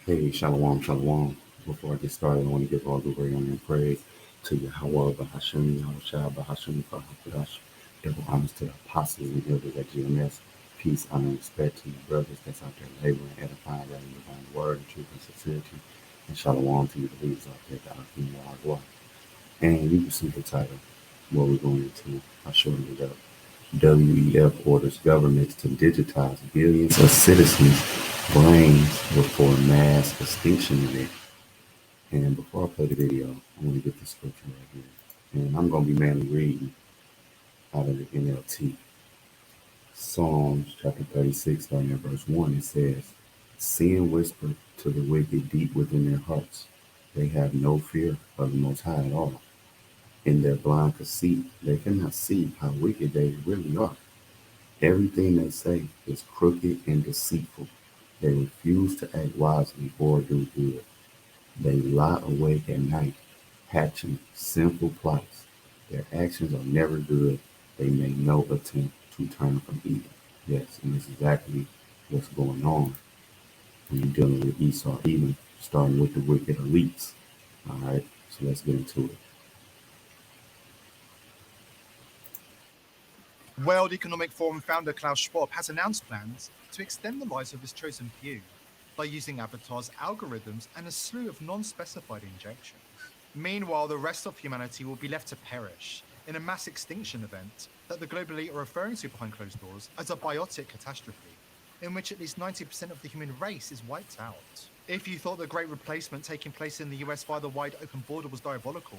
Hey, shalom, shalom. Before I get started, I want to give all the glory honor and praise to Yahweh, Bahashim, Yahushua, Bahashim, Bahakadash. Double honors to the apostles and elders at GMS. Peace, honor, and respect to my brothers that's out there laboring, edifying, writing the divine word, and truth and sincerity. And shalom to you, the leaders out there that are in your life. And you can see the title, what we're going into. I'll shorten it up. WEF orders governments to digitize billions of citizens' brains before mass extinction event. And before I play the video, I want to get the scripture right here. And I'm going to be mainly reading out of the NLT. Psalms chapter 36, starting at verse 1, it says, Sin whispered to the wicked deep within their hearts. They have no fear of the Most High at all. In their blind conceit, they cannot see how wicked they really are. Everything they say is crooked and deceitful. They refuse to act wisely or do good. They lie awake at night, hatching sinful plots. Their actions are never good. They make no attempt to turn from evil. Yes, and this is exactly what's going on when you're dealing with Esau, even starting with the wicked elites. All right, so let's get into it. World Economic Forum founder Klaus Schwab has announced plans to extend the lives of his chosen few by using avatars, algorithms, and a slew of non-specified injections. Meanwhile, the rest of humanity will be left to perish in a mass extinction event that the global elite are referring to behind closed doors as a biotic catastrophe, in which at least 90% of the human race is wiped out. If you thought the great replacement taking place in the US via the wide open border was diabolical,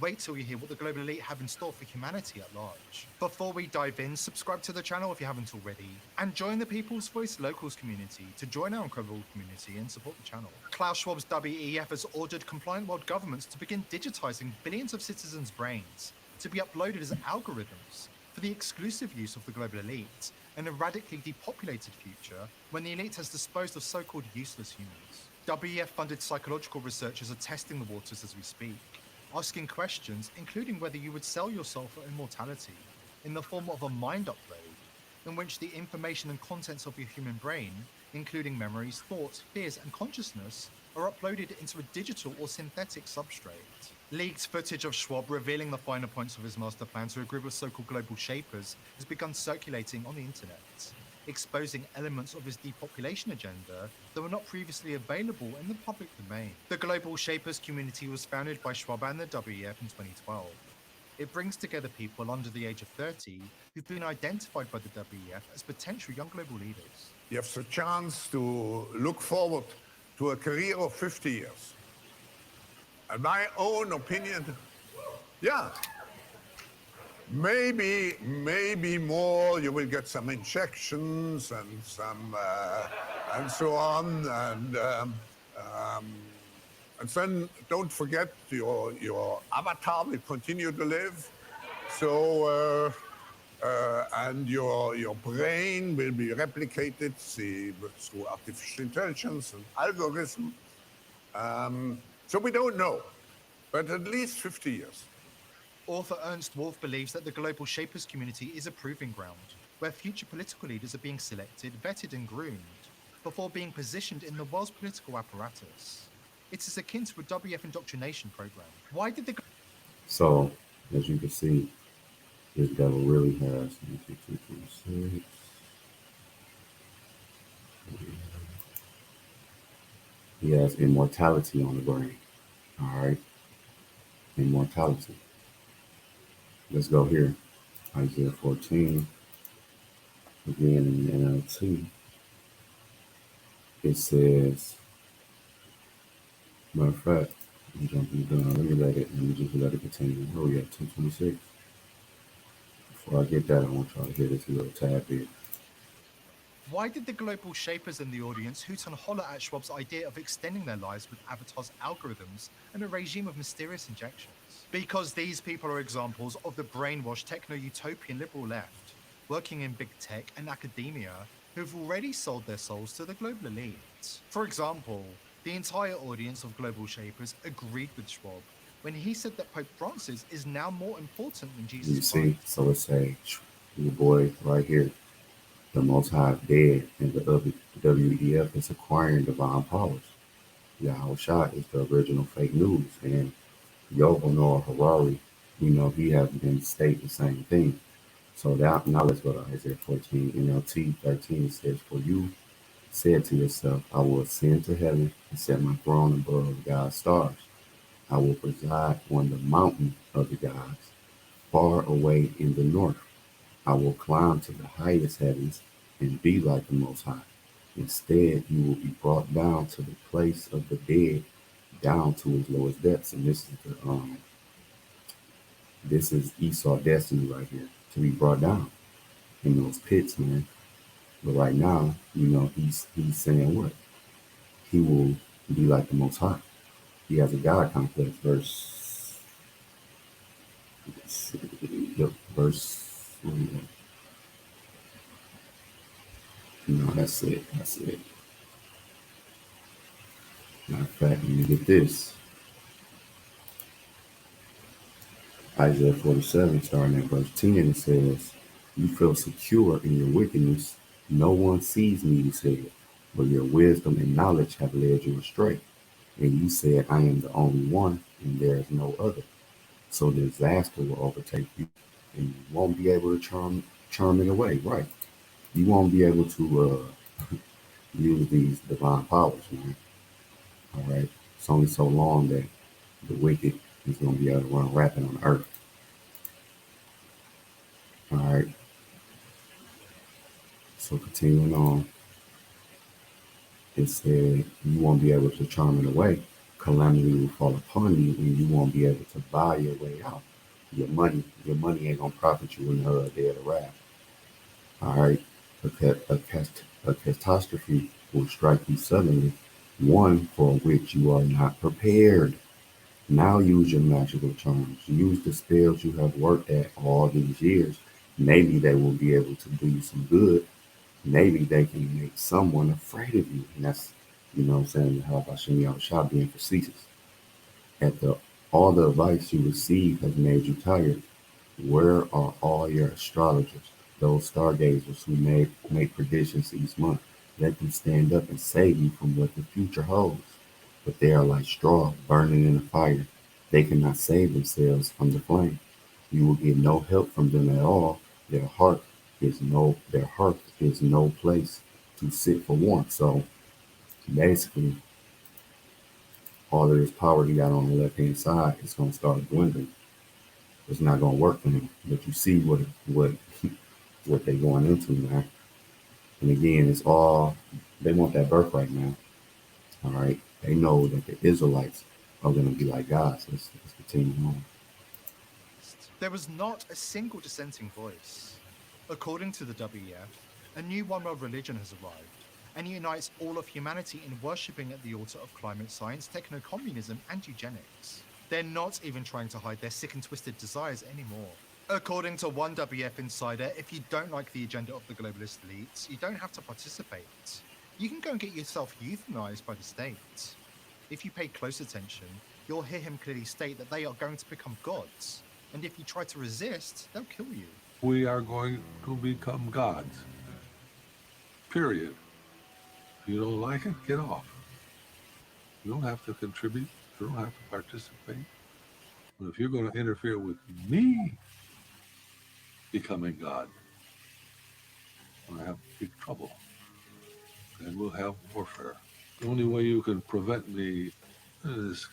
wait till you hear what the global elite have in store for humanity at large. Before we dive in, subscribe to the channel if you haven't already, and join the People's Voice Locals community to join our incredible community and support the channel. Klaus Schwab's WEF has ordered compliant world governments to begin digitizing billions of citizens' brains to be uploaded as algorithms for the exclusive use of the global elite in a radically depopulated future when the elite has disposed of so-called useless humans. WEF-funded psychological researchers are testing the waters as we speak, asking questions, including whether you would sell your soul for immortality in the form of a mind upload, in which the information and contents of your human brain, including memories, thoughts, fears, and consciousness, are uploaded into a digital or synthetic substrate. Leaked footage of Schwab revealing the finer points of his master plan to a group of so-called global shapers has begun circulating on the internet, exposing elements of his depopulation agenda that were not previously available in the public domain. The Global Shapers community was founded by Schwab and the WEF in 2012. It brings together people under the age of 30 who've been identified by the WEF as potential young global leaders. You have the chance to look forward to a career of 50 years. In my own opinion, yeah, maybe more. You will get some injections and some and so on, and then don't forget your avatar will continue to live. So and your brain will be replicated through artificial intelligence and algorithm. So we don't know, but at least 50 years. Author Ernst Wolf believes that the Global Shapers community is a proving ground where future political leaders are being selected, vetted, and groomed before being positioned in the world's political apparatus. It is akin to a WF indoctrination program. Why did the... So, as you can see, this devil really has 26. He has immortality on the brain. All right, immortality. Let's go here. Isaiah 14. Again in the NLT. It says, matter of fact, I'm jumping down. Let me just let it continue. Where we at? 226. Before I get that, I want y'all to hear this little tad bit. Why did the global shapers in the audience hoot and holler at Schwab's idea of extending their lives with avatars, algorithms, and a regime of mysterious injections? Because these people are examples of the brainwashed techno-utopian liberal left, working in big tech and academia, who've already sold their souls to the global elite. For example, the entire audience of global shapers agreed with Schwab when he said that Pope Francis is now more important than Jesus You see, Christ. so it's a your boy right here. The Most High is dead, and the WEF is acquiring divine powers. Yahushua is the original fake news. And Yovan Harari, he has been stating the same thing. So that now let's go to Isaiah 14, NLT 13. It says, "For you said to yourself, I will ascend to heaven and set my throne above God's stars. I will preside on the mountain of the gods, far away in the north. I will climb to the highest heavens and be like the Most High. Instead, you will be brought down to the place of the dead, down to his lowest depths." And this is Esau destiny right here, to be brought down in those pits, man. But right now, he's saying what? He will be like the Most High. He has a God complex. Verse. No, that's it. That's it. Matter of fact, let me get this. Isaiah 47, starting at verse 10, it says, "You feel secure in your wickedness. No one sees me," you said, "but your wisdom and knowledge have led you astray. And you said, I am the only one, and there is no other. So disaster will overtake you, and you won't be able to charm it away." Right. You won't be able to use these divine powers, man. All right. It's only so long that the wicked is going to be able to run rapid on earth. All right. So continuing on, it said, "You won't be able to charm it away. Calamity will fall upon you, and you won't be able to buy your way out. Your money ain't gonna profit you in the day of the wrath. All right, a catastrophe will strike you suddenly, one for which you are not prepared. Now use your magical charms. Use the spells you have worked at all these years. Maybe they will be able to do you some good. Maybe they can make someone afraid of you." And that's, what I'm saying, how about Shem Shah being facetious. At the All the advice you receive has made you tired. Where are all your astrologers, those stargazers who make predictions each month? Let them stand up and save you from what the future holds. But they are like straw burning in a fire. They cannot save themselves from the flame. You will get no help from them at all. Their hearth is no place to sit for warmth. So basically, all of this power he got on the left hand side is gonna start dwindling. It's not gonna work for him. But you see what they going into, man. And again, it's all they want that birthright now. All right. They know that the Israelites are gonna be like God. So let's continue on. There was not a single dissenting voice. According to the WEF, a new one world religion has arrived and unites all of humanity in worshipping at the altar of climate science, techno communism, and eugenics. They're not even trying to hide their sick and twisted desires anymore. According to one WEF insider, if you don't like the agenda of the globalist elites, you don't have to participate. You can go and get yourself euthanized by the state. If you pay close attention, you'll hear him clearly state that they are going to become gods. And if you try to resist, they'll kill you. We are going to become gods. Period. If you don't like it, get off. You don't have to contribute. You don't have to participate. But if you're going to interfere with me becoming God, I have big trouble. And we'll have warfare. The only way you can prevent me is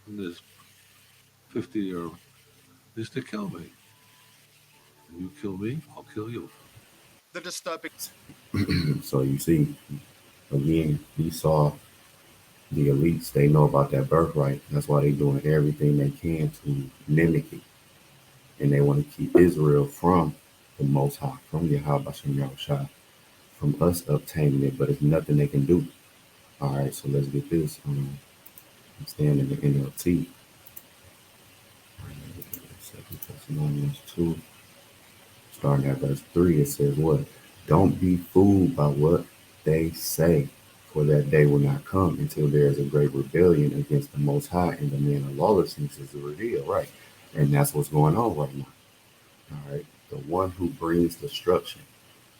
this 50 or is to kill me. If you kill me, I'll kill you. The disturbing So you see, again, he saw the elites. They know about that birthright. That's why they're doing everything they can to mimic it. And they want to keep Israel from the Most High, from Yahweh Bashem Yahushua, from us obtaining it, but it's nothing they can do. All right, so let's get this. I'm staying in the NLT. Second Thessalonians 2, starting at verse 3, it says what? "Don't be fooled by what they say, for that day will not come until there is a great rebellion against the Most High, and the man of lawlessness is revealed." Right. And that's what's going on right now. All right. The one who brings destruction,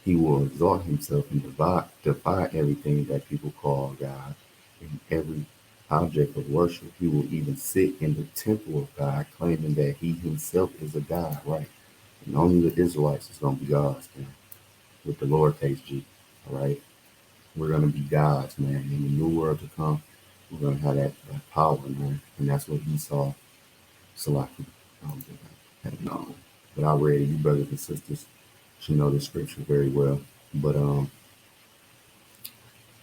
he will exalt himself and defy everything that people call God. in every object of worship. He will even sit in the temple of God, claiming that he himself is a God, right? And only the Israelites is going to be gods, man, with the lowercase g, all right? We're going to be gods, man. In the new world to come, we're going to have that power, man. And that's what Esau, Salaki, had known. But I read you brothers and sisters should know the scripture very well. But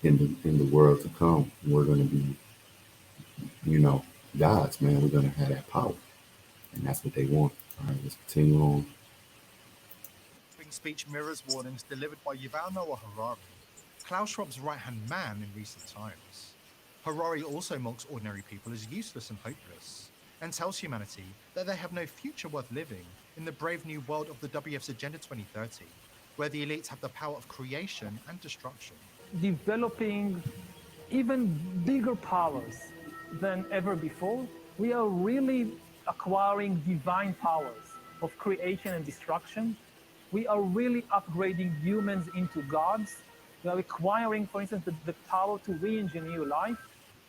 in the world to come, we're going to be, you know, gods, man. We're going to have that power. And that's what they want. All right, let's continue on. Speech mirrors warnings delivered by Yuval Noah Harari, Klaus Schwab's right-hand man in recent times. Harari also mocks ordinary people as useless and hopeless, and tells humanity that they have no future worth living in the brave new world of the WEF's Agenda 2030, where the elites have the power of creation and destruction. Developing even bigger powers than ever before. We are really acquiring divine powers of creation and destruction. We are really upgrading humans into gods. We are acquiring, for instance, the power to re-engineer life.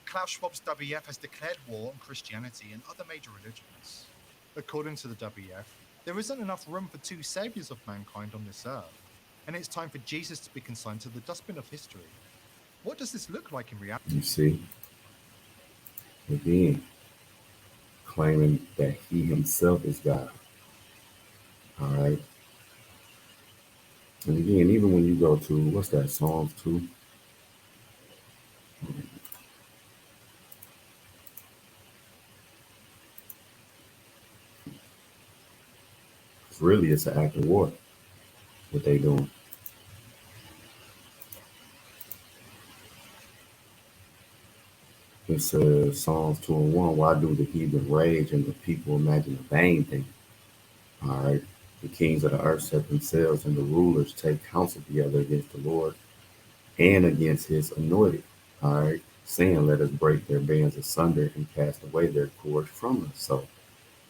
Klaus Schwab's WEF has declared war on Christianity and other major religions. According to the WEF, there isn't enough room for two saviors of mankind on this earth, and it's time for Jesus to be consigned to the dustbin of history. What does this look like in reality? You see, again, claiming that he himself is God. All right. And again, even when you go to, what's that, Psalms 2? Really, it's an act of war, what they doing. It says, Psalms 2 and 1, why do the heathen rage and the people imagine a vain thing? All right. The kings of the earth set themselves, and the rulers take counsel together against the Lord and against his anointed. All right. Saying, let us break their bands asunder and cast away their cords from us. So,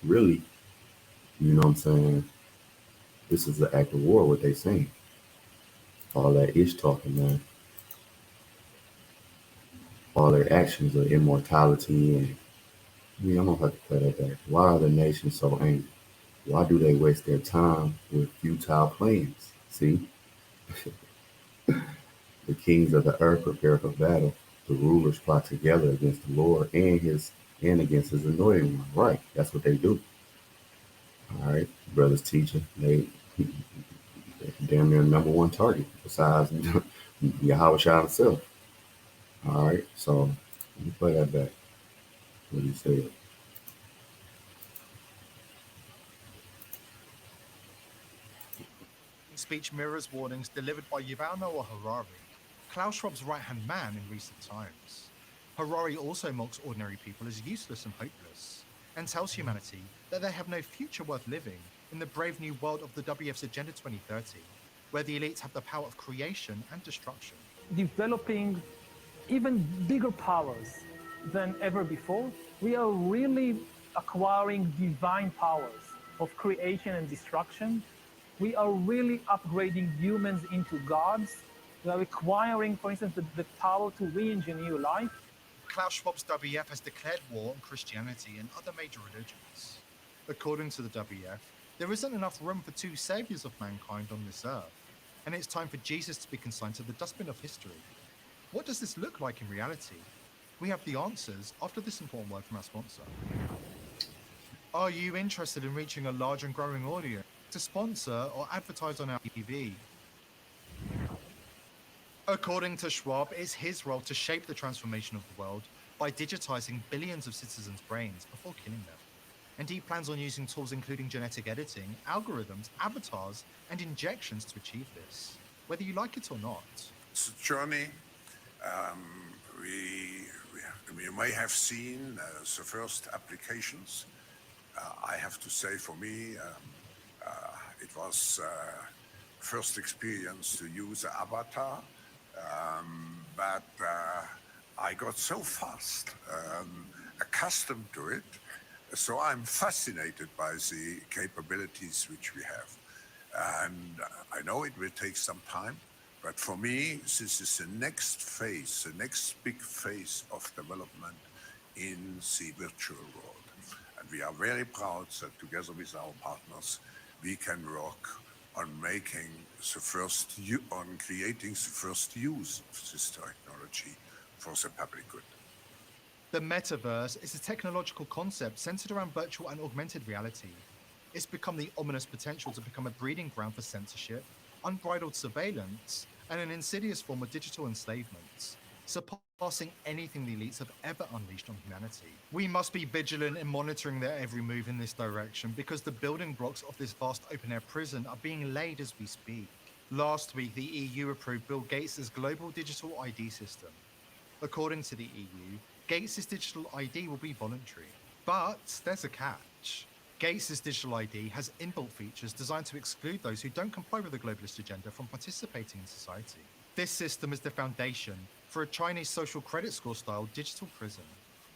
really, you know what I'm saying? This is the act of war, what they saying. All that ish talking, man. All their actions are immortality. And I'm going to have to play that back. Why are the nations so angry? Why do they waste their time with futile plans? See, the kings of the earth prepare for battle. The rulers plot together against the Lord and against his anointed one. Right. That's what they do. All right. Brothers teaching. They damn near number one target besides Yahweh Shah himself. All right. So let me play that back. What he said. Speech mirrors warnings delivered by Yuval Noah Harari, Klaus Schwab's right-hand man in recent times. Harari also mocks ordinary people as useless and hopeless, and tells humanity that they have no future worth living in the brave new world of the WEF's Agenda 2030, where the elites have the power of creation and destruction. Developing even bigger powers than ever before. We are really acquiring divine powers of creation and destruction. We are really upgrading humans into gods. We are acquiring, for instance, the power to re-engineer life. Klaus Schwab's WEF has declared war on Christianity and other major religions. According to the WEF, there isn't enough room for two saviors of mankind on this earth, and it's time for Jesus to be consigned to the dustbin of history. What does this look like in reality? We have the answers after this important word from our sponsor. Are you interested in reaching a large and growing audience to sponsor or advertise on our TV? According to Schwab, it's his role to shape the transformation of the world by digitizing billions of citizens' brains before killing them. And he plans on using tools including genetic editing, algorithms, avatars, and injections to achieve this, whether you like it or not. It's a journey. We may have seen the first applications. I have to say, for me, it was first experience to use an avatar, but I got so fast accustomed to it. So I'm fascinated by the capabilities which we have. And I know it will take some time, But for me, this is the next phase, the next big phase of development in the virtual world. And we are very proud that together with our partners, we can work on making the first, on creating the first use of this technology for the public good. The metaverse is a technological concept centered around virtual and augmented reality. It's become the ominous potential to become a breeding ground for censorship, unbridled surveillance, and an insidious form of digital enslavement, surpassing anything the elites have ever unleashed on humanity. We must be vigilant in monitoring their every move in this direction because the building blocks of this vast open-air prison are being laid as we speak. Last week, the EU approved Bill Gates' global digital ID system. According to the EU, Gates' digital ID will be voluntary. But there's a catch. Gates' digital ID has inbuilt features designed to exclude those who don't comply with the globalist agenda from participating in society. This system is the foundation for a Chinese social credit score style digital prison.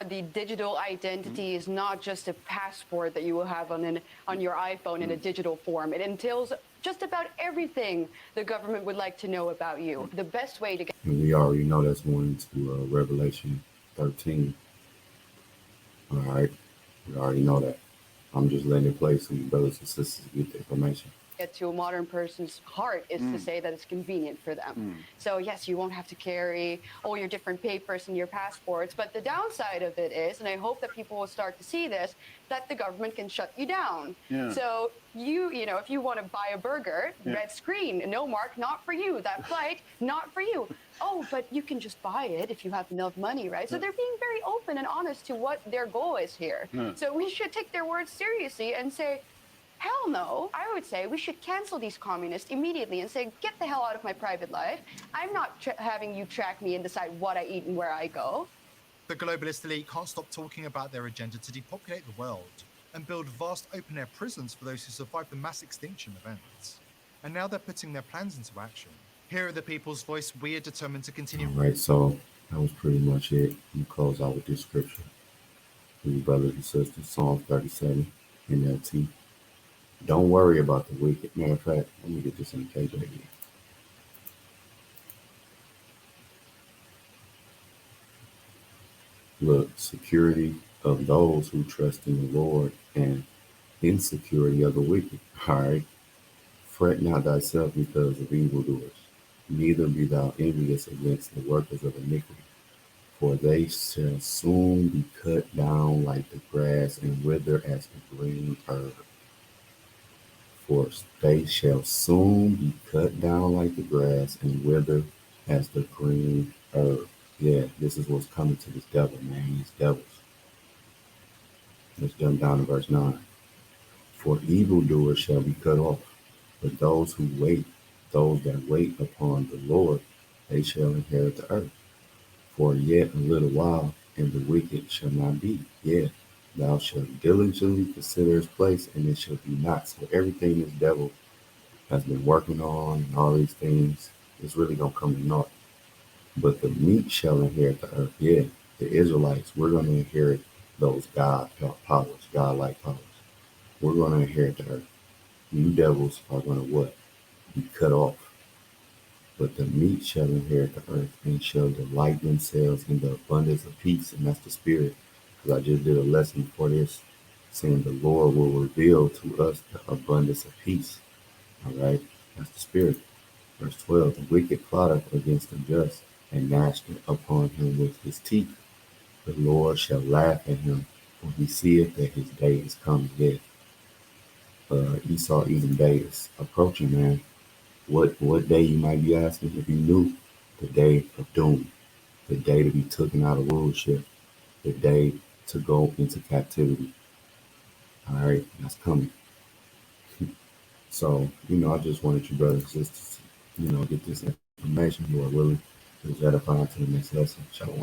The digital identity is not just a passport that you will have on your iPhone in a digital form. It entails just about everything the government would like to know about you. The best way to get... And we already know that's going into Revelation 13. All right, we already know that. I'm just letting it play so you brothers and sisters get the information. Get to a modern person's heart is to say that it's convenient for them. So yes, you won't have to carry all your different papers and your passports, but the downside of it is, and I hope that people will start to see this, that the government can shut you down. Yeah. So you know, if you want to buy a burger, red screen, no mark, not for you. That flight, not for you. Oh, but you can just buy it if you have enough money, right? So they're being very open and honest to what their goal is here. So we should take their words seriously and say, hell no. I would say we should cancel these communists immediately and say, get the hell out of my private life. I'm not having you track me and decide what I eat and where I go. The globalist elite can't stop talking about their agenda to depopulate the world and build vast open-air prisons for those who survived the mass extinction events. And now they're putting their plans into action. Here at the People's Voice, we are determined to continue. All right, so that was pretty much it. We close out with this scripture. For you brothers and sisters, Psalm 37, NLT. Don't worry about the wicked. Matter of fact, let me get this in the KJV. Look, security of those who trust in the Lord and insecurity of the wicked. All right. Fret not thyself because of evildoers, neither be thou envious against the workers of iniquity, for they shall soon be cut down like the grass and wither as the green herb. For they shall soon be cut down like the grass and wither as the green herb. Yeah, this is what's coming to this devil, man, these devils. Let's jump down to verse 9. For evildoers shall be cut off, but those who wait, those that wait upon the Lord, they shall inherit the earth. For yet a little while, and the wicked shall not be. Yeah, thou shalt diligently consider his place, and it shall be not. So everything this devil has been working on and all these things is really going to come to naught. But the meek shall inherit the earth. Yeah, the Israelites, we're going to inherit those God-like powers. We're going to inherit the earth. You devils are going to what? Be cut off. But the meek shall inherit the earth and shall delight themselves in the abundance of peace. And that's the spirit. Because I just did a lesson before this saying the Lord will reveal to us the abundance of peace. All right? That's the spirit. Verse 12, the wicked plotteth against the just and gnashed upon him with his teeth. The Lord shall laugh at him, for he seeth that his day is coming. Yeah. Esau Edom day is approaching, man. What day, you might be asking? If you knew, the day of doom, the day to be taken out of rulership, the day to go into captivity. All right, that's coming. So, I just wanted you brothers and sisters to, get this information. You are willing to edify to the next lesson. Shalom.